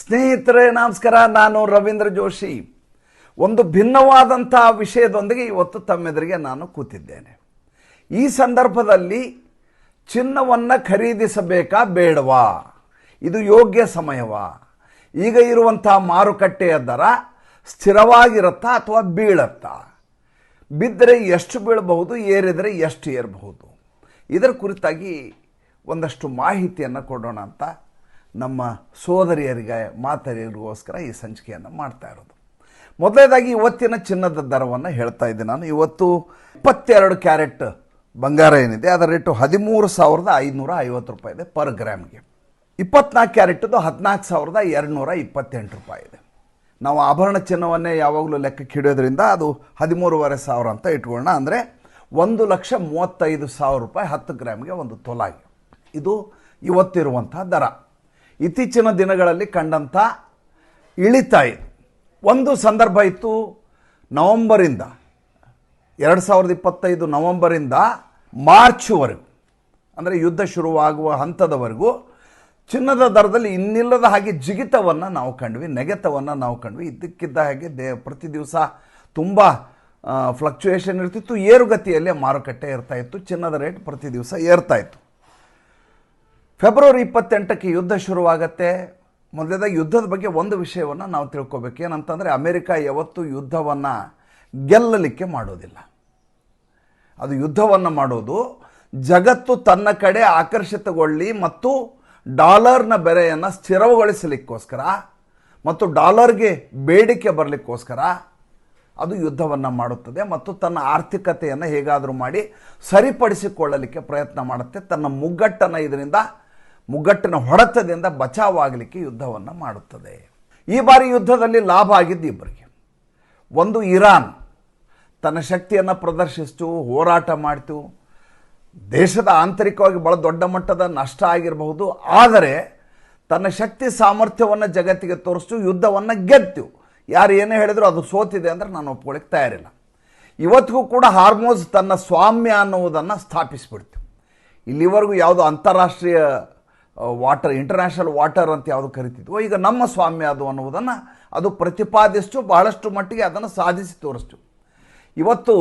ಸ್ನೇಹಿತರೆ ನಮಸ್ಕಾರ, ನಾನು ರವೀಂದ್ರ ಜೋಶಿ. ಒಂದು ಭಿನ್ನವಾದಂಥ ವಿಷಯದೊಂದಿಗೆ ಇವತ್ತು ತಮ್ಮೆದುರಿಗೆ ನಾನು ಕೂತಿದ್ದೇನೆ. ಈ ಸಂದರ್ಭದಲ್ಲಿ ಚಿನ್ನವನ್ನು ಖರೀದಿಸಬೇಕಾ ಬೇಡವಾ, ಇದು ಯೋಗ್ಯ ಸಮಯವಾ, ಈಗ ಇರುವಂಥ ಮಾರುಕಟ್ಟೆಯ ದರ ಸ್ಥಿರವಾಗಿರುತ್ತಾ ಅಥವಾ ಬೀಳತ್ತಾ, ಬಿದ್ದರೆ ಎಷ್ಟು ಬೀಳಬಹುದು, ಏರಿದರೆ ಎಷ್ಟು ಏರಬಹುದು, ಇದರ ಕುರಿತಾಗಿ ಒಂದಷ್ಟು ಮಾಹಿತಿಯನ್ನು ಕೊಡೋಣ ಅಂತ ನಮ್ಮ ಸೋದರಿಯರಿಗೆ ಮಾತರಿಗೋಸ್ಕರ ಈ ಸಂಚಿಕೆಯನ್ನು ಮಾಡ್ತಾ ಇರೋದು. ಮೊದಲನೇದಾಗಿ ಇವತ್ತಿನ ಚಿನ್ನದ ದರವನ್ನು ಹೇಳ್ತಾ ಇದ್ದೀನಿ ನಾನು. ಇವತ್ತು 22 ಕ್ಯಾರೆಟ್ ಬಂಗಾರ ಏನಿದೆ ಅದರ ರೇಟು 13,550 ರೂಪಾಯಿ ಇದೆ ಪರ್ ಗ್ರಾಮ್ಗೆ. 24 ಕ್ಯಾರೆಟ್ದು 14,228 ರೂಪಾಯಿ ಇದೆ. ನಾವು ಆಭರಣ ಚಿನ್ನವನ್ನೇ ಯಾವಾಗಲೂ ಲೆಕ್ಕಕ್ಕೆ ಹಿಡಿಯೋದ್ರಿಂದ ಅದು 13,500 ಅಂತ ಇಟ್ಕೊಳ್ಳೋಣ. ಅಂದರೆ 1,35,000 ರೂಪಾಯಿ 10 ಗ್ರಾಮ್ಗೆ ಒಂದು ತೊಲಾಗಿ. ಇದು ಇವತ್ತಿರುವಂಥ ದರ. ಇತ್ತೀಚಿನ ದಿನಗಳಲ್ಲಿ ಕಂಡಂಥ ಇಳಿತ ಇದು. ಒಂದು ಸಂದರ್ಭ ಇತ್ತು, ನವಂಬರಿಂದ 2025 ನವಂಬರಿಂದ ಮಾರ್ಚ್ವರೆಗೂ, ಅಂದರೆ ಯುದ್ಧ ಶುರುವಾಗುವ ಹಂತದವರೆಗೂ ಚಿನ್ನದ ದರದಲ್ಲಿ ಇನ್ನಿಲ್ಲದ ಹಾಗೆ ಜಿಗಿತವನ್ನು ನಾವು ಕಂಡ್ವಿ, ನೆಗೆತವನ್ನು ನಾವು ಕಂಡ್ವಿ. ಇದ್ದಕ್ಕಿದ್ದ ಹಾಗೆ ಪ್ರತಿ ದಿವಸ ತುಂಬ ಫ್ಲಕ್ಚುಯೇಷನ್ ಇರ್ತಿತ್ತು, ಏರುಗತಿಯಲ್ಲೇ ಮಾರುಕಟ್ಟೆ ಇರ್ತಾ ಇತ್ತು, ಚಿನ್ನದ ರೇಟ್ ಪ್ರತಿ ದಿವಸ ಏರ್ತಾ ಇತ್ತು. ಫೆಬ್ರವರಿ 28ಕ್ಕೆ ಯುದ್ಧ ಶುರುವಾಗತ್ತೆ. ಮೊದಲೇದಾಗಿ ಯುದ್ಧದ ಬಗ್ಗೆ ಒಂದು ವಿಷಯವನ್ನು ನಾವು ತಿಳ್ಕೊಬೇಕು. ಏನಂತಂದರೆ, ಅಮೆರಿಕ ಯಾವತ್ತೂ ಯುದ್ಧವನ್ನು ಗೆಲ್ಲಲಿಕ್ಕೆ ಮಾಡೋದಿಲ್ಲ. ಅದು ಯುದ್ಧವನ್ನು ಮಾಡೋದು ಜಗತ್ತು ತನ್ನ ಕಡೆ ಆಕರ್ಷಿತಗೊಳ್ಳಿ ಮತ್ತು ಡಾಲರ್ನ ಬೆಲೆಯನ್ನು ಸ್ಥಿರಗೊಳಿಸಲಿಕ್ಕೋಸ್ಕರ ಮತ್ತು ಡಾಲರ್ಗೆ ಬೇಡಿಕೆ ಬರಲಿಕ್ಕೋಸ್ಕರ ಅದು ಯುದ್ಧವನ್ನು ಮಾಡುತ್ತದೆ ಮತ್ತು ತನ್ನ ಆರ್ಥಿಕತೆಯನ್ನು ಹೇಗಾದರೂ ಮಾಡಿ ಸರಿಪಡಿಸಿಕೊಳ್ಳಲಿಕ್ಕೆ ಪ್ರಯತ್ನ ಮಾಡುತ್ತೆ. ತನ್ನ ಮುಗ್ಗಟ್ಟಿನ ಹೊಡೆತದಿಂದ ಬಚಾವಾಗಲಿಕ್ಕೆ ಯುದ್ಧವನ್ನು ಮಾಡುತ್ತದೆ. ಈ ಬಾರಿ ಯುದ್ಧದಲ್ಲಿ ಲಾಭ ಆಗಿದ್ದು ಇಬ್ಬರಿಗೆ. ಒಂದು, ಇರಾನ್ ತನ್ನ ಶಕ್ತಿಯನ್ನು ಪ್ರದರ್ಶಿಸ್ತು, ಹೋರಾಟ ಮಾಡ್ತು, ದೇಶದ ಆಂತರಿಕವಾಗಿ ಭಾಳ ದೊಡ್ಡ ಮಟ್ಟದ ನಷ್ಟ ಆಗಿರಬಹುದು, ಆದರೆ ತನ್ನ ಶಕ್ತಿ ಸಾಮರ್ಥ್ಯವನ್ನು ಜಗತ್ತಿಗೆ ತೋರಿಸ್ತು, ಯುದ್ಧವನ್ನು ಗೆದ್ದು. ಯಾರು ಏನೇ ಹೇಳಿದ್ರು ಅದು ಸೋತಿದೆ ಅಂದರೆ ನಾನು ಒಪ್ಕೊಳ್ಳಿಕ್ಕೆ ತಯಾರಿಲ್ಲ. ಇವತ್ತಿಗೂ ಕೂಡ ಹಾರ್ಮೋಸ್ ತನ್ನ ಸ್ವಾಮ್ಯ ಅನ್ನುವುದನ್ನು ಸ್ಥಾಪಿಸಿಬಿಡ್ತು. ಇಲ್ಲಿವರೆಗೂ ಯಾವುದು ಅಂತಾರಾಷ್ಟ್ರೀಯ ವಾಟರ್, ಇಂಟರ್ನ್ಯಾಷನಲ್ ವಾಟರ್ ಅಂತ ಯಾವುದು ಕರಿತಿದ್ವೋ, ಈಗ ನಮ್ಮ ಸ್ವಾಮ್ಯ ಅದು ಅನ್ನುವುದನ್ನು ಅದು ಪ್ರತಿಪಾದಿಸ್ತು, ಬಹಳಷ್ಟು ಮಟ್ಟಿಗೆ ಅದನ್ನು ಸಾಧಿಸಿ ತೋರಿಸ್ತು. ಇವತ್ತು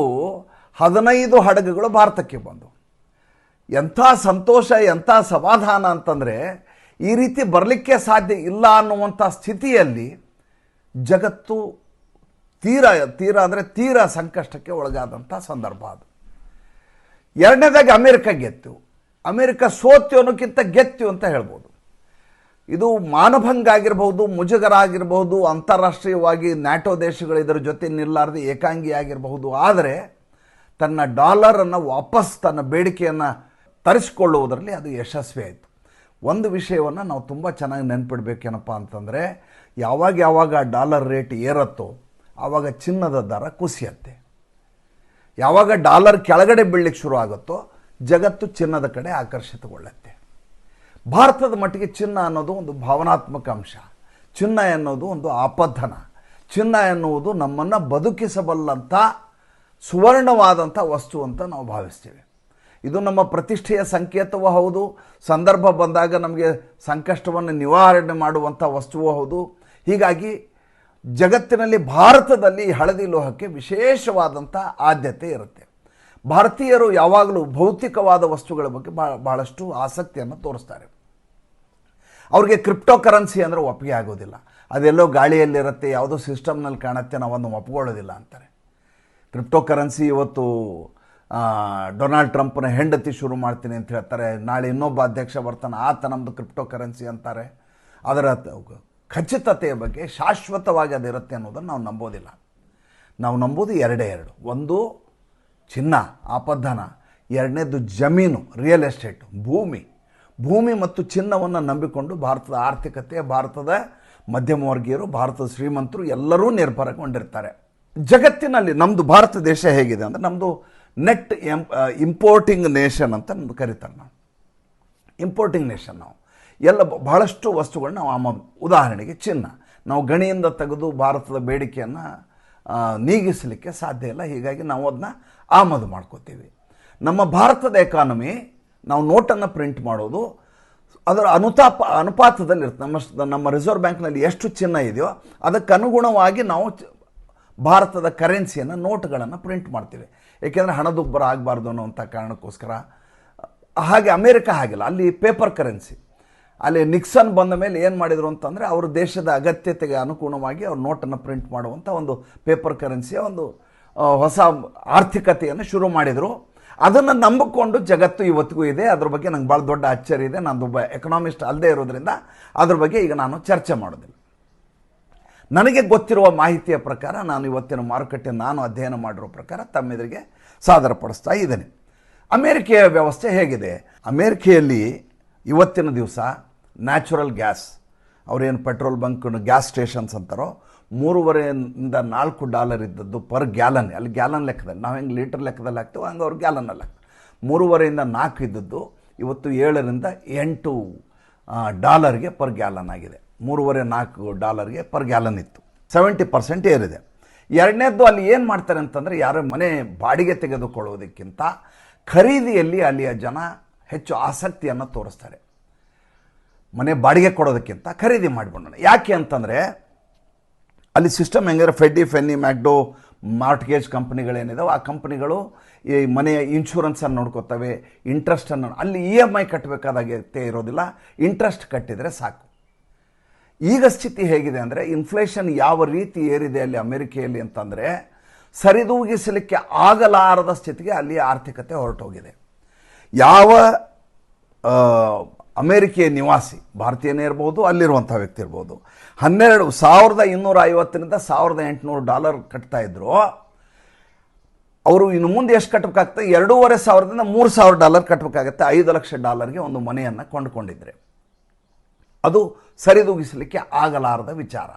15 ಹಡಗುಗಳು ಭಾರತಕ್ಕೆ ಬಂದು. ಎಂಥ ಸಂತೋಷ, ಎಂಥ ಸಮಾಧಾನ ಅಂತಂದರೆ, ಈ ರೀತಿ ಬರಲಿಕ್ಕೆ ಸಾಧ್ಯ ಇಲ್ಲ ಅನ್ನುವಂಥ ಸ್ಥಿತಿಯಲ್ಲಿ ಜಗತ್ತು ತೀರಾ ಸಂಕಷ್ಟಕ್ಕೆ ಒಳಗಾದಂಥ ಸಂದರ್ಭ ಅದು. ಎರಡನೇದಾಗಿ ಅಮೇರಿಕ ಗೆತ್ತು. ಅಮೇರಿಕ ಸೋತ್ಯು ಅನ್ನೋಕ್ಕಿಂತ ಗೆತ್ತು ಅಂತ ಹೇಳ್ಬೋದು. ಇದು ಮಾನಭಂಗ ಆಗಿರ್ಬೋದು, ಮುಜುಗರ ಆಗಿರ್ಬೋದು, ಅಂತಾರಾಷ್ಟ್ರೀಯವಾಗಿ ನ್ಯಾಟೋ ದೇಶಗಳು ಇದರ ಜೊತೆ ನಿಲ್ಲಾರದೆ ಏಕಾಂಗಿ ಆಗಿರಬಹುದು. ಆದರೆ ತನ್ನ ಡಾಲರನ್ನು ವಾಪಸ್, ತನ್ನ ಬೇಡಿಕೆಯನ್ನು ತರಿಸಿಕೊಳ್ಳುವುದರಲ್ಲಿ ಅದು ಯಶಸ್ವಿ ಆಯಿತು. ಒಂದು ವಿಷಯವನ್ನು ನಾವು ತುಂಬ ಚೆನ್ನಾಗಿ ನೆನ್ಪಿಡ್ಬೇಕೇನಪ್ಪ ಅಂತಂದರೆ, ಯಾವಾಗ ಡಾಲರ್ ರೇಟ್ ಏರತ್ತೋ ಆವಾಗ ಚಿನ್ನದ ದರ ಕುಸಿಯತ್ತೆ. ಯಾವಾಗ ಡಾಲರ್ ಕೆಳಗಡೆ ಬೀಳಲಿಕ್ಕೆ ಶುರು ಆಗುತ್ತೋ ಜಗತ್ತು ಚಿನ್ನದ ಕಡೆ ಆಕರ್ಷಿತಗೊಳ್ಳುತ್ತೆ. ಭಾರತದ ಮಟ್ಟಿಗೆ ಚಿನ್ನ ಅನ್ನೋದು ಒಂದು ಭಾವನಾತ್ಮಕ ಅಂಶ. ಚಿನ್ನ ಎನ್ನುವುದು ಒಂದು ಆಪಧನ. ಚಿನ್ನ ಎನ್ನುವುದು ನಮ್ಮನ್ನು ಬದುಕಿಸಬಲ್ಲಂಥ ಸುವರ್ಣವಾದಂಥ ವಸ್ತು ಅಂತ ನಾವು ಭಾವಿಸ್ತೇವೆ. ಇದು ನಮ್ಮ ಪ್ರತಿಷ್ಠೆಯ ಸಂಕೇತವೂ ಹೌದು, ಸಂದರ್ಭ ಬಂದಾಗ ನಮಗೆ ಸಂಕಷ್ಟವನ್ನು ನಿವಾರಣೆ ಮಾಡುವಂಥ ವಸ್ತುವೂ ಹೌದು. ಹೀಗಾಗಿ ಜಗತ್ತಿನಲ್ಲಿ ಭಾರತದಲ್ಲಿ ಹಳದಿ ಲೋಹಕ್ಕೆ ವಿಶೇಷವಾದಂಥ ಆದ್ಯತೆ ಇರುತ್ತೆ. ಭಾರತೀಯರು ಯಾವಾಗಲೂ ಭೌತಿಕವಾದ ವಸ್ತುಗಳ ಬಗ್ಗೆ ಬಹಳಷ್ಟು ಆಸಕ್ತಿಯನ್ನು ತೋರಿಸ್ತಾರೆ. ಅವ್ರಿಗೆ ಕ್ರಿಪ್ಟೋ ಕರೆನ್ಸಿ ಅಂದರೆ ಒಪ್ಪಿಗೆ ಆಗೋದಿಲ್ಲ. ಅದೆಲ್ಲೋ ಗಾಳಿಯಲ್ಲಿರುತ್ತೆ, ಯಾವುದೋ ಸಿಸ್ಟಮ್ನಲ್ಲಿ ಕಾಣುತ್ತೆ, ನಾವನ್ನು ಒಪ್ಕೊಳ್ಳೋದಿಲ್ಲ ಅಂತಾರೆ. ಕ್ರಿಪ್ಟೋ ಕರೆನ್ಸಿ ಇವತ್ತು ಡೊನಾಲ್ಡ್ ಟ್ರಂಪ್ನ ಹೆಂಡತಿ ಶುರು ಮಾಡ್ತೀನಿ ಅಂತ ಹೇಳ್ತಾರೆ. ನಾಳೆ ಇನ್ನೊಬ್ಬ ಅಧ್ಯಕ್ಷ ಬರ್ತಾನೆ, ಆತ ನಮ್ಮದು ಕ್ರಿಪ್ಟೋ ಕರೆನ್ಸಿ ಅಂತಾರೆ. ಅದರ ಖಚಿತತೆಯ ಬಗ್ಗೆ, ಶಾಶ್ವತವಾಗಿ ಅದಿರುತ್ತೆ ಅನ್ನೋದನ್ನು ನಾವು ನಂಬೋದಿಲ್ಲ. ನಾವು ನಂಬೋದು ಎರಡೇ ಎರಡು. ಒಂದು ಚಿನ್ನ, ಆಪಧನ. ಎರಡನೇದು ಜಮೀನು, ರಿಯಲ್ ಎಸ್ಟೇಟ್, ಭೂಮಿ ಮತ್ತು ಚಿನ್ನವನ್ನು ನಂಬಿಕೊಂಡು ಭಾರತದ ಆರ್ಥಿಕತೆ, ಭಾರತದ ಮಧ್ಯಮವರ್ಗೀಯರು, ಭಾರತದ ಶ್ರೀಮಂತರು ಎಲ್ಲರೂ ನಿರ್ಭರಗೊಂಡಿರ್ತಾರೆ. ಜಗತ್ತಿನಲ್ಲಿ ನಮ್ಮದು ಭಾರತ ದೇಶ ಹೇಗಿದೆ ಅಂದರೆ, ನಮ್ಮದು ನೆಟ್ ಇಂಪೋರ್ಟಿಂಗ್ ನೇಷನ್ ಅಂತ ನಮ್ಮದು ಕರೀತಾರೆ. ನಾವು ಇಂಪೋರ್ಟಿಂಗ್ ನೇಷನ್. ನಾವು ಬಹಳಷ್ಟು ವಸ್ತುಗಳನ್ನ ನಾವು ಆಮದು. ಉದಾಹರಣೆಗೆ ಚಿನ್ನ, ನಾವು ಗಣಿಯಿಂದ ತೆಗೆದು ಭಾರತದ ಬೇಡಿಕೆಯನ್ನು ನೀಗಿಸಲಿಕ್ಕೆ ಸಾಧ್ಯ ಇಲ್ಲ. ಹೀಗಾಗಿ ನಾವು ಅದನ್ನ ಆಮದು ಮಾಡ್ಕೋತೀವಿ. ನಮ್ಮ ಭಾರತದ ಎಕಾನಮಿ, ನಾವು ನೋಟನ್ನು ಪ್ರಿಂಟ್ ಮಾಡೋದು, ಅದರ ಅನುಪಾತದಲ್ಲಿರುತ್ತೆ. ನಮ್ಮ ರಿಸರ್ವ್ ಬ್ಯಾಂಕ್ನಲ್ಲಿ ಎಷ್ಟು ಚಿನ್ನ ಇದೆಯೋ ಅದಕ್ಕೆ ಅನುಗುಣವಾಗಿ ನಾವು ಭಾರತದ ಕರೆನ್ಸಿಯನ್ನು, ನೋಟ್ಗಳನ್ನು ಪ್ರಿಂಟ್ ಮಾಡ್ತೀವಿ. ಏಕೆಂದರೆ ಹಣದುಬ್ಬರ ಆಗಬಾರ್ದು ಅನ್ನೋಂಥ ಕಾರಣಕ್ಕೋಸ್ಕರ. ಹಾಗೆ ಅಮೇರಿಕ ಹಾಗಿಲ್ಲ, ಅಲ್ಲಿ ಪೇಪರ್ ಕರೆನ್ಸಿ. ಅಲ್ಲಿ ನಿಕ್ಸನ್ ಬಂದ ಮೇಲೆ ಏನು ಮಾಡಿದರು ಅಂತಂದರೆ, ಅವರು ದೇಶದ ಅಗತ್ಯತೆಗೆ ಅನುಗುಣವಾಗಿ ಅವ್ರು ನೋಟನ್ನು ಪ್ರಿಂಟ್ ಮಾಡುವಂಥ ಒಂದು ಪೇಪರ್ ಕರೆನ್ಸಿಯ ಒಂದು ಹೊಸ ಆರ್ಥಿಕತೆಯನ್ನು ಶುರು ಮಾಡಿದರು. ಅದನ್ನು ನಂಬಿಕೊಂಡು ಜಗತ್ತು ಇವತ್ತಿಗೂ ಇದೆ. ಅದ್ರ ಬಗ್ಗೆ ನಂಗೆ ಭಾಳ ದೊಡ್ಡ ಅಚ್ಚರಿ ಇದೆ. ನಾನೊಬ್ಬ ಎಕನಾಮಿಸ್ಟ್ ಅಲ್ಲದೆ ಇರೋದ್ರಿಂದ ಅದ್ರ ಬಗ್ಗೆ ಈಗ ನಾನು ಚರ್ಚೆ ಮಾಡೋದಿಲ್ಲ. ನನಗೆ ಗೊತ್ತಿರುವ ಮಾಹಿತಿಯ ಪ್ರಕಾರ ನಾನು ಇವತ್ತಿನ ಮಾರುಕಟ್ಟೆ ನಾನು ಅಧ್ಯಯನ ಮಾಡಿರೋ ಪ್ರಕಾರ ತಮ್ಮೆದುರಿಗೆ ಸಾದರಪಡಿಸ್ತಾ ಇದ್ದೇನೆ. ಅಮೇರಿಕೆಯ ವ್ಯವಸ್ಥೆ ಹೇಗಿದೆ? ಅಮೇರಿಕೆಯಲ್ಲಿ ಇವತ್ತಿನ ದಿವಸ ನ್ಯಾಚುರಲ್ ಗ್ಯಾಸ್, ಅವರೇನು ಪೆಟ್ರೋಲ್ ಬಂಕ್ ಗ್ಯಾಸ್ ಸ್ಟೇಷನ್ಸ್ ಅಂತಾರೋ, $3.5 ಇದ್ದದ್ದು ಪರ್ ಗ್ಯಾಲನ್. ಅಲ್ಲಿ ಗ್ಯಾಲನ್ ಲೆಕ್ಕದಲ್ಲಿ, ನಾವು ಹೆಂಗೆ ಲೀಟರ್ ಲೆಕ್ಕದಲ್ಲಿ ಹಾಕ್ತೇವೆ ಹಂಗೆ ಅವ್ರು ಗ್ಯಾಲನಲ್ಲಿ ಹಾಕ್ತಾರೆ. 3.5 ಇದ್ದದ್ದು ಇವತ್ತು $7 ಪರ್ ಗ್ಯಾಲನ್ ಆಗಿದೆ. $3.5 ಪರ್ ಗ್ಯಾಲನ್ ಇತ್ತು. 70% ಏರಿದೆ. ಎರಡನೇದ್ದು, ಅಲ್ಲಿ ಏನು ಮಾಡ್ತಾರೆ ಅಂತಂದರೆ, ಯಾರು ಮನೆ ಬಾಡಿಗೆ ತೆಗೆದುಕೊಳ್ಳೋದಕ್ಕಿಂತ ಖರೀದಿಯಲ್ಲಿ ಅಲ್ಲಿಯ ಜನ ಹೆಚ್ಚು ಆಸಕ್ತಿಯನ್ನು ತೋರಿಸ್ತಾರೆ. ಮನೆ ಬಾಡಿಗೆ ಕೊಡೋದಕ್ಕಿಂತ ಖರೀದಿ ಮಾಡಿಬಿಡೋಣ. ಯಾಕೆ ಅಂತಂದರೆ ಅಲ್ಲಿ ಸಿಸ್ಟಮ್ ಹೆಂಗಿದ್ರೆ, ಫೆನ್ನಿ ಮ್ಯಾಕ್ಡೋ ಮಾರ್ಟ್ಗೇಜ್ ಕಂಪ್ನಿಗಳೇನಿದಾವೆ ಆ ಕಂಪ್ನಿಗಳು ಈ ಮನೆಯ ಇನ್ಶೂರೆನ್ಸನ್ನು ನೋಡ್ಕೋತವೆ, ಇಂಟ್ರೆಸ್ಟನ್ನು. ಅಲ್ಲಿ EMI ಕಟ್ಟಬೇಕಾದಾಗತ್ತೆ ಇರೋದಿಲ್ಲ, ಇಂಟ್ರೆಸ್ಟ್ ಕಟ್ಟಿದರೆ ಸಾಕು. ಈಗ ಸ್ಥಿತಿ ಹೇಗಿದೆ ಅಂದರೆ, ಇನ್ಫ್ಲೇಷನ್ ಯಾವ ರೀತಿ ಏರಿದೆ ಅಲ್ಲಿ ಅಮೆರಿಕೆಯಲ್ಲಿ ಅಂತಂದರೆ, ಸರಿದೂಗಿಸಲಿಕ್ಕೆ ಆಗಲಾರದ ಸ್ಥಿತಿಗೆ ಅಲ್ಲಿ ಆರ್ಥಿಕತೆ ಹೊರಟೋಗಿದೆ. ಯಾವ ಅಮೇರಿಕೆಯ ನಿವಾಸಿ, ಭಾರತೀಯನೇ ಇರ್ಬೋದು, ಅಲ್ಲಿರುವಂಥ ವ್ಯಕ್ತಿ ಇರ್ಬೋದು, $12,250 $1,800 ಕಟ್ತಾ ಇದ್ರು, ಅವರು ಇನ್ನು ಮುಂದೆ ಎಷ್ಟು ಕಟ್ಟಬೇಕಾಗುತ್ತೆ? $2,500 $3,000 ಕಟ್ಟಬೇಕಾಗತ್ತೆ. $5,00,000 ಒಂದು ಮನೆಯನ್ನು ಕೊಂಡುಕೊಂಡಿದ್ರೆ ಅದು ಸರಿದೂಗಿಸಲಿಕ್ಕೆ ಆಗಲಾರದ ವಿಚಾರ.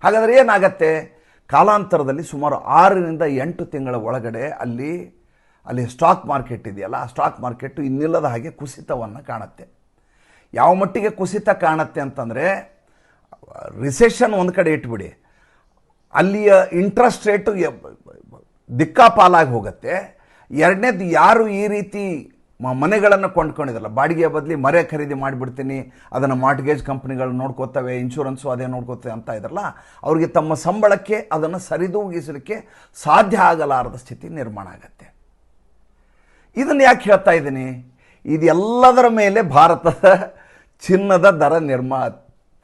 ಹಾಗಾದರೆ ಏನಾಗತ್ತೆ? ಕಾಲಾಂತರದಲ್ಲಿ ಸುಮಾರು 6 ತಿಂಗಳ ಒಳಗಡೆ ಅಲ್ಲಿ ಸ್ಟಾಕ್ ಮಾರ್ಕೆಟ್ ಇದೆಯಲ್ಲ, ಆ ಸ್ಟಾಕ್ ಮಾರ್ಕೆಟು ಇನ್ನಿಲ್ಲದ ಹಾಗೆ ಕುಸಿತವನ್ನು ಕಾಣುತ್ತೆ. ಯಾವ ಮಟ್ಟಿಗೆ ಕುಸಿತ ಕಾಣುತ್ತೆ ಅಂತಂದರೆ, ರಿಸೆಷನ್ ಒಂದು ಕಡೆ ಇಟ್ಬಿಡಿ, ಅಲ್ಲಿಯ ಇಂಟ್ರೆಸ್ಟ್ ರೇಟು ದಿಕ್ಕಾಪಾಲಾಗಿ ಹೋಗುತ್ತೆ. ಎರಡನೇದು, ಯಾರು ಈ ರೀತಿ ಮನೆಗಳನ್ನು ಕೊಂಡ್ಕೊಂಡಿದ್ರಲ್ಲ, ಬಾಡಿಗೆಯ ಬದಲಿ ಮನೆ ಖರೀದಿ ಮಾಡಿಬಿಡ್ತೀನಿ, ಅದನ್ನು ಮಾರ್ಟ್ಗೇಜ್ ಕಂಪ್ನಿಗಳು ನೋಡ್ಕೋತವೆ, ಇನ್ಶೂರೆನ್ಸು ಅದೇ ನೋಡ್ಕೋತವೆ ಅಂತ ಇದ್ರಲ್ಲ, ಅವರಿಗೆ ತಮ್ಮ ಸಂಬಳಕ್ಕೆ ಅದನ್ನು ಸರಿದೂಗಿಸಲಿಕ್ಕೆ ಸಾಧ್ಯ ಆಗಲಾರದ ಸ್ಥಿತಿ ನಿರ್ಮಾಣ ಆಗುತ್ತೆ. ಇದನ್ನು ಯಾಕೆ ಹೇಳ್ತಾ ಇದ್ದೀನಿ? ಇದೆಲ್ಲದರ ಮೇಲೆ ಭಾರತದ ಚಿನ್ನದ ದರ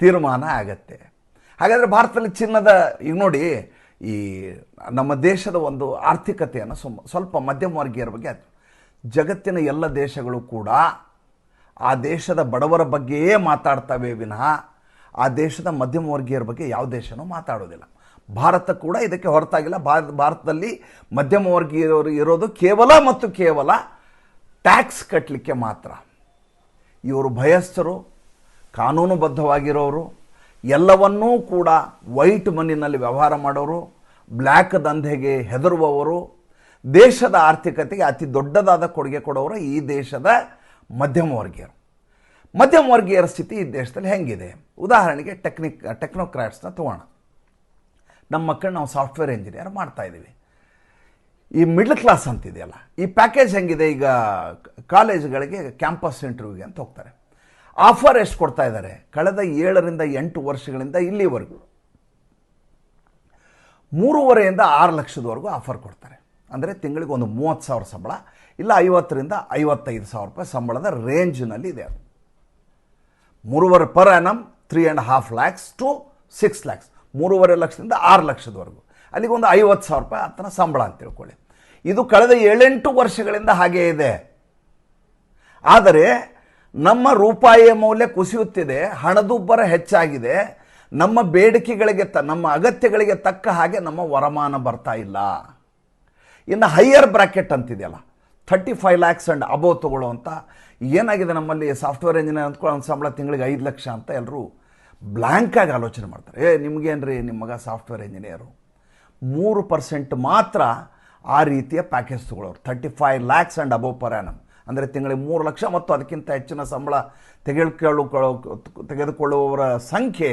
ತೀರ್ಮಾನ ಆಗತ್ತೆ. ಹಾಗಾದರೆ ಭಾರತದಲ್ಲಿ ಚಿನ್ನದ, ಈಗ ನೋಡಿ, ಈ ನಮ್ಮ ದೇಶದ ಒಂದು ಆರ್ಥಿಕತೆಯನ್ನು ಸ್ವಲ್ಪ ಮಧ್ಯಮ ವರ್ಗೀಯರ ಬಗ್ಗೆ, ಜಗತ್ತಿನ ಎಲ್ಲ ದೇಶಗಳು ಕೂಡ ಆ ದೇಶದ ಬಡವರ ಬಗ್ಗೆಯೇ ಮಾತಾಡ್ತವೆ ವಿನಃ ಆ ದೇಶದ ಮಧ್ಯಮ ವರ್ಗೀಯರ ಬಗ್ಗೆ ಯಾವ ದೇಶನೂ ಮಾತಾಡೋದಿಲ್ಲ. ಭಾರತ ಕೂಡ ಇದಕ್ಕೆ ಹೊರತಾಗಿಲ್ಲ. ಭಾರತದಲ್ಲಿ ಮಧ್ಯಮ ವರ್ಗೀಯರು ಇರೋದು ಕೇವಲ ಮತ್ತು ಕೇವಲ ಟ್ಯಾಕ್ಸ್ ಕಟ್ಟಲಿಕ್ಕೆ ಮಾತ್ರ. ಇವರು ಭಯಸ್ಥರು, ಕಾನೂನುಬದ್ಧವಾಗಿರೋರು, ಎಲ್ಲವನ್ನೂ ಕೂಡ ವೈಟ್ ಮನಿನಲ್ಲಿ ವ್ಯವಹಾರ ಮಾಡೋರು, ಬ್ಲ್ಯಾಕ್ ದಂಧೆಗೆ ಹೆದರುವವರು, ದೇಶದ ಆರ್ಥಿಕತೆಗೆ ಅತಿ ದೊಡ್ಡದಾದ ಕೊಡುಗೆ ಕೊಡೋರು ಈ ದೇಶದ ಮಧ್ಯಮ ವರ್ಗೀಯರು. ಮಧ್ಯಮ ವರ್ಗೀಯರ ಸ್ಥಿತಿ ಈ ದೇಶದಲ್ಲಿ ಹೆಂಗಿದೆ? ಉದಾಹರಣೆಗೆ ಟೆಕ್ನೋಕ್ರಾಟ್ಸ್ನ ತಗೋಣ. ನಮ್ಮ ಮಕ್ಕಳು ನಾವು ಸಾಫ್ಟ್ವೇರ್ ಇಂಜಿನಿಯರ್ ಮಾಡ್ತಾ ಇದ್ದೀವಿ. ಈ ಮಿಡ್ಲ್ ಕ್ಲಾಸ್ ಅಂತಿದೆಯಲ್ಲ, ಈ ಪ್ಯಾಕೇಜ್ ಹೆಂಗಿದೆ? ಈಗ ಕಾಲೇಜುಗಳಿಗೆ ಕ್ಯಾಂಪಸ್ ಇಂಟರ್ವ್ಯೂಗೆ ಅಂತ ಹೋಗ್ತಾರೆ. ಆಫರ್ ಎಷ್ಟು ಕೊಡ್ತಾ ಇದ್ದಾರೆ? ಕಳೆದ 7 ವರ್ಷಗಳಿಂದ ಇಲ್ಲಿವರೆಗೂ 3.5 6 ಲಕ್ಷದವರೆಗೂ ಆಫರ್ ಕೊಡ್ತಾರೆ. ಅಂದರೆ ತಿಂಗಳಿಗೆ ಒಂದು 30,000 ಸಂಬಳ, ಇಲ್ಲ 50,000 55,000 ಸಂಬಳದ ರೇಂಜ್ನಲ್ಲಿ ಇದೆ. ಅದು 3.5 per annum 3.5 lakhs to 6 lakhs, 3.5 ಲಕ್ಷದಿಂದ 6 ಲಕ್ಷದವರೆಗೂ. ಅಲ್ಲಿಗೆ ಒಂದು 50,000 ಆತನ ಸಂಬಳ ಅಂತ ತಿಳ್ಕೊಳ್ಳಿ. ಇದು ಕಳೆದ 7-8 ವರ್ಷಗಳಿಂದ ಹಾಗೇ ಇದೆ. ಆದರೆ ನಮ್ಮ ರೂಪಾಯಿಯ ಮೌಲ್ಯ ಕುಸಿಯುತ್ತಿದೆ, ಹಣದುಬ್ಬರ ಹೆಚ್ಚಾಗಿದೆ, ನಮ್ಮ ಬೇಡಿಕೆಗಳಿಗೆ ನಮ್ಮ ಅಗತ್ಯಗಳಿಗೆ ತಕ್ಕ ಹಾಗೆ ನಮ್ಮ ವರಮಾನ ಬರ್ತಾ ಇಲ್ಲ. ಇನ್ನು ಹೈಯರ್ ಬ್ರ್ಯಾಕೆಟ್ ಅಂತಿದೆಯಲ್ಲ, 35 lakhs ಆ್ಯಂಡ್ ಅಬೋವ್ ತೊಗೊಳ್ಳೋವಂಥ, ಏನಾಗಿದೆ ನಮ್ಮಲ್ಲಿ ಸಾಫ್ಟ್ವೇರ್ ಇಂಜಿನಿಯರ್ ಅಂದ್ಕೊಳ್ಳೋ ಸಂಬಳ ತಿಂಗಳಿಗೆ 5 ಲಕ್ಷ ಅಂತ ಎಲ್ಲರೂ ಬ್ಲ್ಯಾಂಕಾಗಿ ಆಲೋಚನೆ ಮಾಡ್ತಾರೆ. ನಿಮಗೇನ್ರಿ ನಿಮ್ಮ ಮಗ ಸಾಫ್ಟ್ವೇರ್ ಇಂಜಿನಿಯರು? 3% ಮಾತ್ರ ಆ ರೀತಿಯ ಪ್ಯಾಕೇಜ್ ತೊಗೊಳ್ಳೋರು. 35 lakhs and above per annum, ಅಂದರೆ ತಿಂಗಳಿಗೆ 3 ಲಕ್ಷ ಮತ್ತು ಅದಕ್ಕಿಂತ ಹೆಚ್ಚಿನ ಸಂಬಳ ತೆಗೆದುಕೊಳ್ಳುವವರ ಸಂಖ್ಯೆ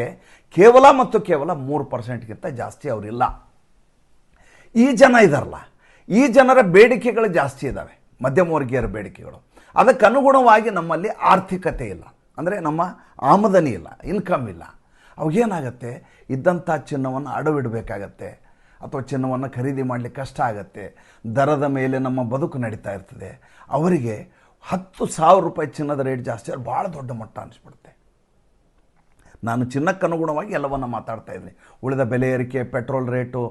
ಕೇವಲ ಮತ್ತು ಕೇವಲ 3%ಗಿಂತ ಜಾಸ್ತಿ ಅವರಿಲ್ಲ. ಈ ಜನ ಇದಾರಲ್ಲ, ಈ ಜನರ ಬೇಡಿಕೆಗಳು ಜಾಸ್ತಿ ಇದ್ದಾವೆ, ಮಧ್ಯಮ ವರ್ಗೀಯರ ಬೇಡಿಕೆಗಳು. ಅದಕ್ಕನುಗುಣವಾಗಿ ನಮ್ಮಲ್ಲಿ ಆರ್ಥಿಕತೆ ಇಲ್ಲ. ಅಂದರೆ ನಮ್ಮ ಆಮದನಿ ಇಲ್ಲ, ಇನ್ಕಮ್ ಇಲ್ಲ. ಅವಾಗೇನಾಗತ್ತೆ, ಇದ್ದಂಥ ಚಿನ್ನವನ್ನು ಅಡವಿಡಬೇಕಾಗತ್ತೆ ಅಥವಾ ಚಿನ್ನವನ್ನು ಖರೀದಿ ಮಾಡಲಿಕ್ಕೆ ಕಷ್ಟ ಆಗುತ್ತೆ. ದರದ ಮೇಲೆ ನಮ್ಮ ಬದುಕು ನಡೀತಾ ಇರ್ತದೆ. ಅವರಿಗೆ 10,000 ರೂಪಾಯಿ ಚಿನ್ನದ ರೇಟ್ ಜಾಸ್ತಿ ಆದರೆ ಭಾಳ ದೊಡ್ಡ ಮಟ್ಟ ಅನಿಸ್ಬಿಡುತ್ತೆ. ನಾನು ಚಿನ್ನಕ್ಕನುಗುಣವಾಗಿ ಎಲ್ಲವನ್ನು ಮಾತಾಡ್ತಾ ಇದ್ದೀನಿ. ಉಳಿದ ಬೆಲೆ ಏರಿಕೆ, ಪೆಟ್ರೋಲ್ ರೇಟು,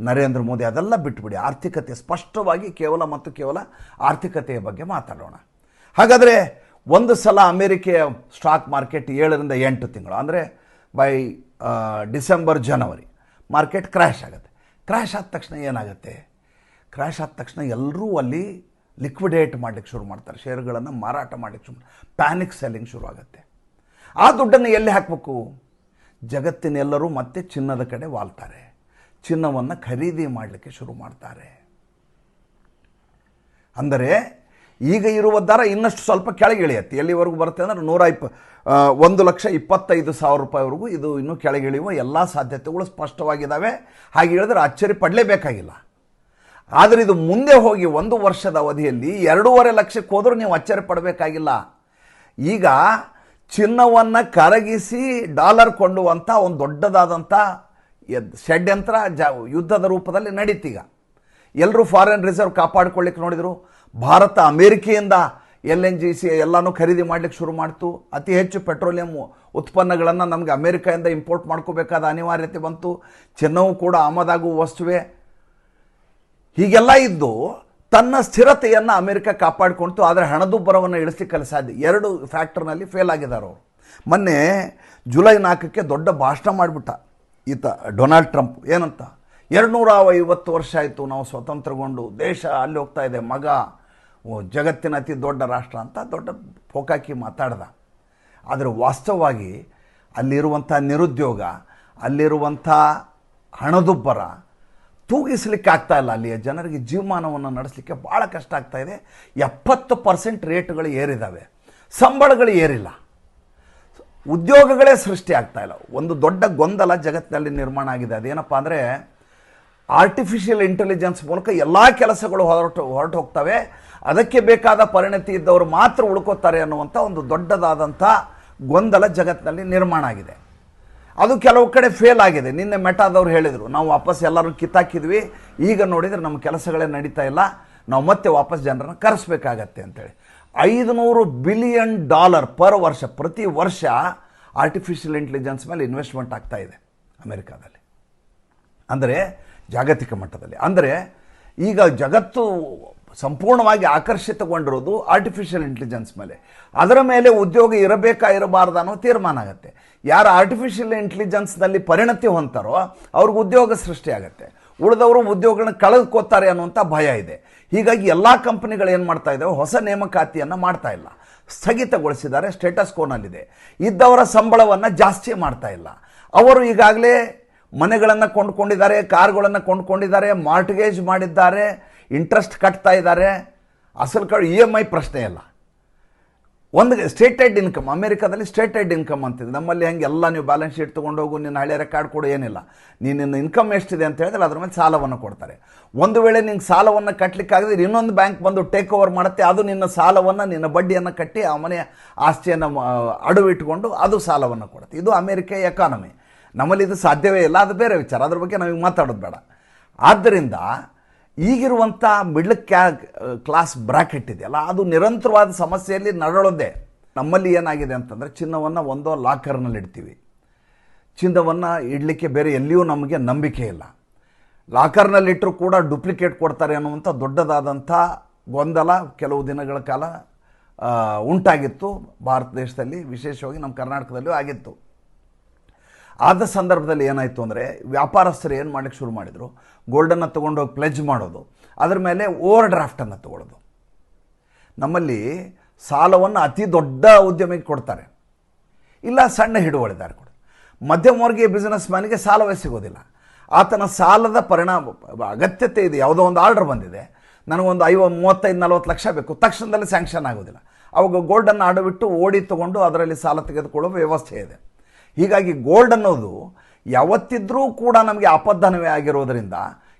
ನರೇಂದ್ರ ಮೋದಿ ಅದೆಲ್ಲ ಬಿಟ್ಟುಬಿಡಿ. ಆರ್ಥಿಕತೆ ಸ್ಪಷ್ಟವಾಗಿ ಕೇವಲ ಆರ್ಥಿಕತೆಯ ಬಗ್ಗೆ ಮಾತಾಡೋಣ. ಹಾಗಾದರೆ ಒಂದು ಸಲ ಅಮೇರಿಕೆಯ ಸ್ಟಾಕ್ ಮಾರ್ಕೆಟ್ 7ರಿಂದ 8 ತಿಂಗಳು ಅಂದರೆ by December January market crash ಆಗುತ್ತೆ. ಕ್ರ್ಯಾಶ್ ಆದ ತಕ್ಷಣ ಏನಾಗುತ್ತೆ? ಕ್ರ್ಯಾಶ್ ಆದ ತಕ್ಷಣ ಎಲ್ಲರೂ ಅಲ್ಲಿ ಲಿಕ್ವಿಡೇಟ್ ಮಾಡಲಿಕ್ಕೆ ಶುರು ಮಾಡ್ತಾರೆ, ಶೇರುಗಳನ್ನು ಮಾರಾಟ ಮಾಡಲಿಕ್ಕೆ ಶುರು, ಪ್ಯಾನಿಕ್ ಸೆಲ್ಲಿಂಗ್ ಶುರು ಆಗುತ್ತೆ. ಆ ದುಡ್ಡನ್ನು ಎಲ್ಲಿ ಹಾಕಬೇಕು? ಜಗತ್ತಿನೆಲ್ಲರೂ ಮತ್ತೆ ಚಿನ್ನದ ಕಡೆ ವಾಲ್ತಾರೆ, ಚಿನ್ನವನ್ನು ಖರೀದಿ ಮಾಡಲಿಕ್ಕೆ ಶುರು ಮಾಡ್ತಾರೆ. ಅಂದರೆ ಈಗ ಇರುವ ದರ ಇನ್ನಷ್ಟು ಸ್ವಲ್ಪ ಕೆಳಗಿಳಿಯುತ್ತೆ. ಎಲ್ಲಿವರೆಗೂ ಬರುತ್ತೆ ಅಂದರೆ 1,25,000 ರೂಪಾಯಿವರೆಗೂ ಇದು ಇನ್ನೂ ಕೆಳಗಿಳಿಯುವ ಎಲ್ಲ ಸಾಧ್ಯತೆಗಳು ಸ್ಪಷ್ಟವಾಗಿದ್ದಾವೆ. ಹಾಗೆ ಹೇಳಿದ್ರೆ ಅಚ್ಚರಿ ಪಡಲೇಬೇಕಾಗಿಲ್ಲ. ಆದರೆ ಇದು ಮುಂದೆ ಹೋಗಿ 1 ವರ್ಷದ ಅವಧಿಯಲ್ಲಿ 2.5 ಲಕ್ಷಕ್ಕೆ ಹೋದರೂ ನೀವು ಅಚ್ಚರಿ ಪಡಬೇಕಾಗಿಲ್ಲ. ಈಗ ಚಿನ್ನವನ್ನು ಕರಗಿಸಿ ಡಾಲರ್ ಕೊಂಡುವಂಥ ಒಂದು ದೊಡ್ಡದಾದಂಥ ಷಡ್ಯಂತ್ರ ಯುದ್ಧದ ರೂಪದಲ್ಲಿ ನಡೀತೀಗ. ಎಲ್ಲರೂ ಫಾರಿನ್ ರಿಸರ್ವ್ ಕಾಪಾಡಿಕೊಳ್ಳಿಕ್ಕೆ ನೋಡಿದರು. ಭಾರತ ಅಮೇರಿಕೆಯಿಂದ LNGC ಎಲ್ಲನೂ ಖರೀದಿ ಮಾಡಲಿಕ್ಕೆ ಶುರು ಮಾಡ್ತು. ಅತಿ ಹೆಚ್ಚು ಪೆಟ್ರೋಲಿಯಂ ಉತ್ಪನ್ನಗಳನ್ನು ನಮಗೆ ಅಮೇರಿಕೆಯಿಂದ ಇಂಪೋರ್ಟ್ ಮಾಡ್ಕೋಬೇಕಾದ ಅನಿವಾರ್ಯತೆ ಬಂತು. ಚಿನ್ನವೂ ಕೂಡ ಆಮದಾಗುವ ವಸ್ತುವೆ. ಹೀಗೆಲ್ಲ ಇದ್ದು ತನ್ನ ಸ್ಥಿರತೆಯನ್ನು ಅಮೇರಿಕ ಕಾಪಾಡಿಕೊಳ್ತು. ಆದರೆ ಹಣದುಬ್ಬರವನ್ನು ಇಳಿಸ್ಲಿಕ್ಕೆ ಸಾಧ್ಯ. 2 ಫ್ಯಾಕ್ಟರ್ನಲ್ಲಿ ಫೇಲ್ ಆಗಿದ್ದಾರೆ ಅವರು. ಮೊನ್ನೆ ಜುಲೈ 4ಕ್ಕೆ ದೊಡ್ಡ ಭಾಷಣ ಮಾಡಿಬಿಟ್ಟ ಈತ ಡೊನಾಲ್ಡ್ ಟ್ರಂಪ್. ಏನಂತ? 250 ವರ್ಷ ಆಯಿತು ನಾವು ಸ್ವತಂತ್ರಗೊಂಡು, ದೇಶ ಅಲ್ಲಿ ಹೋಗ್ತಾ ಇದೆ, ಮಗ ಜಗತ್ತಿನ ಅತಿ ದೊಡ್ಡ ರಾಷ್ಟ್ರ ಅಂತ ದೊಡ್ಡ ಪೋಕಾಕಿ ಮಾತಾಡ್ದ. ಆದರೆ ವಾಸ್ತವವಾಗಿ ಅಲ್ಲಿರುವಂಥ ನಿರುದ್ಯೋಗ, ಅಲ್ಲಿರುವಂಥ ಹಣದುಬ್ಬರ ತೂಗಿಸ್ಲಿಕ್ಕೆ ಆಗ್ತಾ ಇಲ್ಲ. ಅಲ್ಲಿಯ ಜನರಿಗೆ ಜೀವಮಾನವನ್ನು ನಡೆಸಲಿಕ್ಕೆ ಭಾಳ ಕಷ್ಟ ಆಗ್ತಾಯಿದೆ. 70% ರೇಟ್ಗಳು ಏರಿದ್ದಾವೆ, ಸಂಬಳಗಳು ಏರಿಲ್ಲ, ಉದ್ಯೋಗಗಳೇ ಸೃಷ್ಟಿ ಆಗ್ತಾ ಇಲ್ಲ. ಒಂದು ದೊಡ್ಡ ಗೊಂದಲ ಜಗತ್ತಿನಲ್ಲಿ ನಿರ್ಮಾಣ ಆಗಿದೆ. ಅದೇನಪ್ಪ ಅಂದರೆ ಆರ್ಟಿಫಿಷಿಯಲ್ ಇಂಟೆಲಿಜೆನ್ಸ್ ಮೂಲಕ ಎಲ್ಲ ಕೆಲಸಗಳು ಹೊರಟು ಹೋಗ್ತವೆ, ಅದಕ್ಕೆ ಬೇಕಾದ ಪರಿಣತಿ ಇದ್ದವರು ಮಾತ್ರ ಉಳ್ಕೋತಾರೆ ಅನ್ನುವಂಥ ಒಂದು ದೊಡ್ಡದಾದಂಥ ಗೊಂದಲ ಜಗತ್ತಿನಲ್ಲಿ ನಿರ್ಮಾಣ ಆಗಿದೆ. ಅದು ಕೆಲವು ಕಡೆ ಫೇಲ್ ಆಗಿದೆ. ನಿನ್ನೆ ಮೆಟಾದವ್ರು ಹೇಳಿದರು, ನಾವು ವಾಪಸ್ ಎಲ್ಲರೂ ಕಿತ್ತಾಕಿದ್ವಿ, ಈಗ ನೋಡಿದರೆ ನಮ್ಮ ಕೆಲಸಗಳೇ ನಡೀತಾ ಇಲ್ಲ, ನಾವು ಮತ್ತೆ ವಾಪಸ್ ಜನರನ್ನು ಕರೆಸಬೇಕಾಗತ್ತೆ ಅಂತೇಳಿ. $500 ಬಿಲಿಯನ್ ಪರ್ ವರ್ಷ, ಪ್ರತಿ ವರ್ಷ ಆರ್ಟಿಫಿಷಿಯಲ್ ಇಂಟೆಲಿಜೆನ್ಸ್ ಮೇಲೆ ಇನ್ವೆಸ್ಟ್ಮೆಂಟ್ ಆಗ್ತಾ ಇದೆ ಅಮೆರಿಕಾದಲ್ಲಿ, ಅಂದರೆ ಜಾಗತಿಕ ಮಟ್ಟದಲ್ಲಿ. ಅಂದರೆ ಈಗ ಜಗತ್ತು ಸಂಪೂರ್ಣವಾಗಿ ಆಕರ್ಷಿತಗೊಂಡಿರೋದು ಆರ್ಟಿಫಿಷಿಯಲ್ ಇಂಟೆಲಿಜೆನ್ಸ್ ಮೇಲೆ. ಅದರ ಮೇಲೆ ಉದ್ಯೋಗ ಇರಬೇಕಾ ಇರಬಾರ್ದು ಅನ್ನೋ ತೀರ್ಮಾನ ಆಗುತ್ತೆ. ಯಾರು ಆರ್ಟಿಫಿಷಿಯಲ್ ಇಂಟೆಲಿಜೆನ್ಸ್ನಲ್ಲಿ ಪರಿಣತಿ ಹೊಂತಾರೋ ಅವ್ರಿಗೆ ಉದ್ಯೋಗ ಸೃಷ್ಟಿಯಾಗುತ್ತೆ, ಉಳಿದವರು ಉದ್ಯೋಗಗಳನ್ನ ಕಳೆದುಕೋತಾರೆ ಅನ್ನುವಂಥ ಭಯ ಇದೆ. ಹೀಗಾಗಿ ಎಲ್ಲ ಕಂಪನಿಗಳು ಏನು ಮಾಡ್ತಾ ಇದ್ದಾವೆ, ಹೊಸ ನೇಮಕಾತಿಯನ್ನು ಮಾಡ್ತಾ ಇಲ್ಲ, ಸ್ಥಗಿತಗೊಳಿಸಿದ್ದಾರೆ, ಸ್ಟೇಟಸ್ ಕೋನಲ್ಲಿದೆ. ಇದ್ದವರ ಸಂಬಳವನ್ನು ಜಾಸ್ತಿ ಮಾಡ್ತಾ ಇಲ್ಲ. ಅವರು ಈಗಾಗಲೇ ಮನೆಗಳನ್ನು ಕೊಂಡ್ಕೊಂಡಿದ್ದಾರೆ, ಕಾರ್ಗಳನ್ನು ಕೊಂಡ್ಕೊಂಡಿದ್ದಾರೆ, ಮಾರ್ಟ್ಗೇಜ್ ಮಾಡಿದ್ದಾರೆ, ಇಂಟ್ರೆಸ್ಟ್ ಕಟ್ತಾ ಇದ್ದಾರೆ. ಅಸಲು EMI ಪ್ರಶ್ನೆ ಇಲ್ಲ. ಒಂದು ಸ್ಟೇಟೆಡ್ ಇನ್ಕಮ್, ಅಮೇರಿಕಾದಲ್ಲಿ ಸ್ಟೇಟೆಡ್ ಇನ್ಕಮ್ ಅಂತಿದೆ. ನಮ್ಮಲ್ಲಿ ಹೆಂಗೆ ಎಲ್ಲ ನೀವು ಬ್ಯಾಲೆನ್ಸ್ ಶೀಟ್ ತೊಗೊಂಡೋಗು, ನಿನ್ನ ಹಳೆ ರೆಕಾರ್ಡ್ ಕೊಡು, ಏನಿಲ್ಲ. ನಿನ್ನ ಇನ್ಕಮ್ ಎಷ್ಟಿದೆ ಅಂತ ಹೇಳಿದ್ರೆ ಅದ್ರ ಮೇಲೆ ಸಾಲವನ್ನು ಕೊಡ್ತಾರೆ. ಒಂದು ವೇಳೆ ನಿಂಗೆ ಸಾಲವನ್ನು ಕಟ್ಟಲಿಕ್ಕಾಗದ್ರೆ ಇನ್ನೊಂದು ಬ್ಯಾಂಕ್ ಬಂದು ಟೇಕ್ ಓವರ್ ಮಾಡುತ್ತೆ, ಅದು ನಿನ್ನ ಸಾಲವನ್ನು, ನಿನ್ನ ಬಡ್ಡಿಯನ್ನು ಕಟ್ಟಿ ಆ ಮನೆಯ ಆಸ್ತಿಯನ್ನು ಅಡವಿಟ್ಟುಕೊಂಡು ಅದು ಸಾಲವನ್ನು ಕೊಡುತ್ತೆ. ಇದು ಅಮೇರಿಕೆಯ ಎಕಾನಮಿ. ನಮ್ಮಲ್ಲಿ ಇದು ಸಾಧ್ಯವೇ ಇಲ್ಲ, ಅದು ಬೇರೆ ವಿಚಾರ, ಅದ್ರ ಬಗ್ಗೆ ನಮಗೆ ಮಾತಾಡೋದು ಬೇಡ. ಆದ್ದರಿಂದ ಈಗಿರುವಂಥ ಮಿಡ್ಲ್ ಕ್ಲಾಸ್ ಬ್ರ್ಯಾಕೆಟ್ ಇದೆಯಲ್ಲ, ಅದು ನಿರಂತರವಾದ ಸಮಸ್ಯೆಯಲ್ಲಿ ನರಳೋದೆ. ನಮ್ಮಲ್ಲಿ ಏನಾಗಿದೆ ಅಂತಂದರೆ, ಚಿನ್ನವನ್ನು ಒಂದೋ ಲಾಕರ್ನಲ್ಲಿ ಇಡ್ತೀವಿ, ಚಿನ್ನವನ್ನು ಇಡಲಿಕ್ಕೆ ಬೇರೆ ಎಲ್ಲಿಯೂ ನಮಗೆ ನಂಬಿಕೆ ಇಲ್ಲ. ಲಾಕರ್ನಲ್ಲಿಟ್ಟರೂ ಕೂಡ ಡೂಪ್ಲಿಕೇಟ್ ಕೊಡ್ತಾರೆ ಅನ್ನುವಂಥ ದೊಡ್ಡದಾದಂಥ ಗೊಂದಲ ಕೆಲವು ದಿನಗಳ ಕಾಲ ಉಂಟಾಗಿತ್ತು ಭಾರತ ದೇಶದಲ್ಲಿ, ವಿಶೇಷವಾಗಿ ನಮ್ಮ ಕರ್ನಾಟಕದಲ್ಲೂ ಆಗಿತ್ತು. ಆದ ಸಂದರ್ಭದಲ್ಲಿ ಏನಾಯಿತು ಅಂದರೆ, ವ್ಯಾಪಾರಸ್ಥರು ಏನು ಮಾಡಲಿಕ್ಕೆ ಶುರು ಮಾಡಿದರು, ಗೋಲ್ಡನ್ನು ತೊಗೊಂಡೋಗಿ ಪ್ಲೆಜ್ ಮಾಡೋದು, ಅದರ ಮೇಲೆ ಓವರ್ ಡ್ರಾಫ್ಟನ್ನು ತೊಗೊಳ್ಳೋದು. ನಮ್ಮಲ್ಲಿ ಸಾಲವನ್ನು ಅತಿ ದೊಡ್ಡ ಉದ್ಯಮಿಗೆ ಕೊಡ್ತಾರೆ, ಇಲ್ಲ ಸಣ್ಣ ಹಿಡುವಳಿದಾರ ಕೊಡು. ಮಧ್ಯಮವರ್ಗೀಯ ಬಿಸ್ನೆಸ್ ಮ್ಯಾನಿಗೆ ಸಾಲವೇ ಸಿಗೋದಿಲ್ಲ. ಆತನ ಸಾಲದ ಅಗತ್ಯತೆ ಇದೆ. ಯಾವುದೋ ಒಂದು ಆರ್ಡರ್ ಬಂದಿದೆ, ನನಗೊಂದು 35-40 ಲಕ್ಷ ಬೇಕು, ತಕ್ಷಣದಲ್ಲಿ ಸ್ಯಾಂಕ್ಷನ್ ಆಗೋದಿಲ್ಲ. ಅವಾಗ ಗೋಲ್ಡನ್ನು ಅಡವಿಟ್ಟು ಓಡಿ ತೊಗೊಂಡು ಅದರಲ್ಲಿ ಸಾಲ ತೆಗೆದುಕೊಳ್ಳುವ ವ್ಯವಸ್ಥೆ ಇದೆ. ಹೀಗಾಗಿ ಗೋಲ್ಡ್ ಅನ್ನೋದು ಯಾವತ್ತಿದ್ರೂ ಕೂಡ ನಮಗೆ ಆಪದ್ಧನವೇ ಆಗಿರೋದರಿಂದ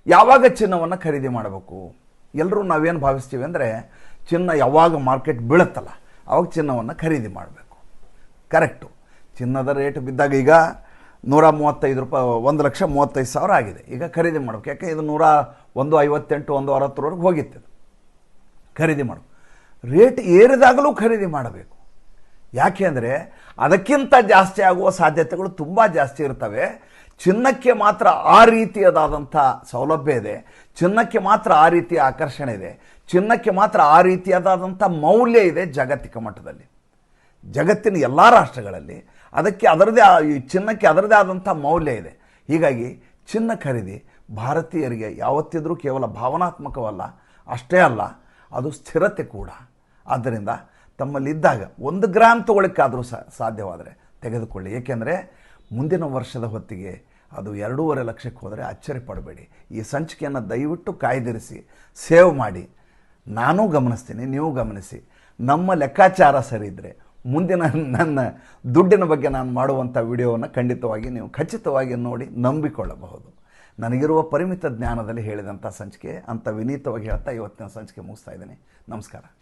ಯಾವಾಗ ಚಿನ್ನವನ್ನು ಖರೀದಿ ಮಾಡಬೇಕು? ಎಲ್ಲರೂ ನಾವೇನು ಭಾವಿಸ್ತೀವಿ ಅಂದರೆ, ಚಿನ್ನ ಯಾವಾಗ ಮಾರ್ಕೆಟ್ ಬೀಳುತ್ತಲ್ಲ ಆವಾಗ ಚಿನ್ನವನ್ನು ಖರೀದಿ ಮಾಡಬೇಕು. ಕರೆಕ್ಟು. ಚಿನ್ನದ ರೇಟ್ ಬಿದ್ದಾಗ ಈಗ 135 ರೂಪಾಯಿ, 1,35,000 ಆಗಿದೆ. ಈಗ ಖರೀದಿ ಮಾಡಬೇಕು. ಯಾಕೆ ಇದು 158, 160ವರೆಗೆ ಹೋಗಿತ್ತು. ಖರೀದಿ ಮಾಡು. ರೇಟ್ ಏರಿದಾಗಲೂ ಖರೀದಿ ಮಾಡಬೇಕು. ಯಾಕೆ ಅಂದರೆ ಅದಕ್ಕಿಂತ ಜಾಸ್ತಿ ಆಗುವ ಸಾಧ್ಯತೆಗಳು ತುಂಬ ಜಾಸ್ತಿ ಇರ್ತವೆ. ಚಿನ್ನಕ್ಕೆ ಮಾತ್ರ ಆ ರೀತಿಯಾದಂಥ ಸೌಲಭ್ಯ ಇದೆ, ಚಿನ್ನಕ್ಕೆ ಮಾತ್ರ ಆ ರೀತಿಯ ಆಕರ್ಷಣೆ ಇದೆ, ಚಿನ್ನಕ್ಕೆ ಮಾತ್ರ ಆ ರೀತಿಯಾದಂಥ ಮೌಲ್ಯ ಇದೆ ಜಾಗತಿಕ ಮಟ್ಟದಲ್ಲಿ. ಜಗತ್ತಿನ ಎಲ್ಲ ರಾಷ್ಟ್ರಗಳಲ್ಲಿ ಅದಕ್ಕೆ ಅದರದೇ ಈ ಚಿನ್ನಕ್ಕೆ ಅದರದೇ ಆದಂಥ ಮೌಲ್ಯ ಇದೆ. ಹೀಗಾಗಿ ಚಿನ್ನ ಖರೀದಿ ಭಾರತೀಯರಿಗೆ ಯಾವತ್ತಿದ್ರೂ ಕೇವಲ ಭಾವನಾತ್ಮಕವಲ್ಲ, ಅಷ್ಟೇ ಅಲ್ಲ, ಅದು ಸ್ಥಿರತೆ ಕೂಡ. ಆದ್ದರಿಂದ ತಮ್ಮಲ್ಲಿದ್ದಾಗ 1 ಗ್ರಾಮ್ ತೊಗೊಳಿಕ್ಕಾದರೂ ಸಾಧ್ಯವಾದರೆ ತೆಗೆದುಕೊಳ್ಳಿ. ಏಕೆಂದರೆ ಮುಂದಿನ ವರ್ಷದ ಹೊತ್ತಿಗೆ ಅದು 2.5 ಲಕ್ಷಕ್ಕೆ ಹೋದರೆ ಅಚ್ಚರಿ ಪಡಬೇಡಿ. ಈ ಸಂಚಿಕೆಯನ್ನು ದಯವಿಟ್ಟು ಕಾಯ್ದಿರಿಸಿ ಸೇವ್ ಮಾಡಿ. ನಾನೂ ಗಮನಿಸ್ತೀನಿ, ನೀವು ಗಮನಿಸಿ. ನಮ್ಮ ಲೆಕ್ಕಾಚಾರ ಸರಿ ಇದ್ದರೆ ಮುಂದಿನ ನನ್ನ ದುಡ್ಡಿನ ಬಗ್ಗೆ ನಾನು ಮಾಡುವಂಥ ವಿಡಿಯೋವನ್ನು ಖಂಡಿತವಾಗಿ ನೀವು ಖಚಿತವಾಗಿ ನೋಡಿ ನಂಬಿಕೊಳ್ಳಬಹುದು. ನನಗಿರುವ ಪರಿಮಿತ ಜ್ಞಾನದಲ್ಲಿ ಹೇಳಿದಂಥ ಸಂಚಿಕೆ ಅಂತ ವಿನೀತವಾಗಿ ಹೇಳ್ತಾ ಇವತ್ತಿನ ಸಂಚಿಕೆ ಮುಗಿಸ್ತಾ ಇದ್ದೀನಿ. ನಮಸ್ಕಾರ.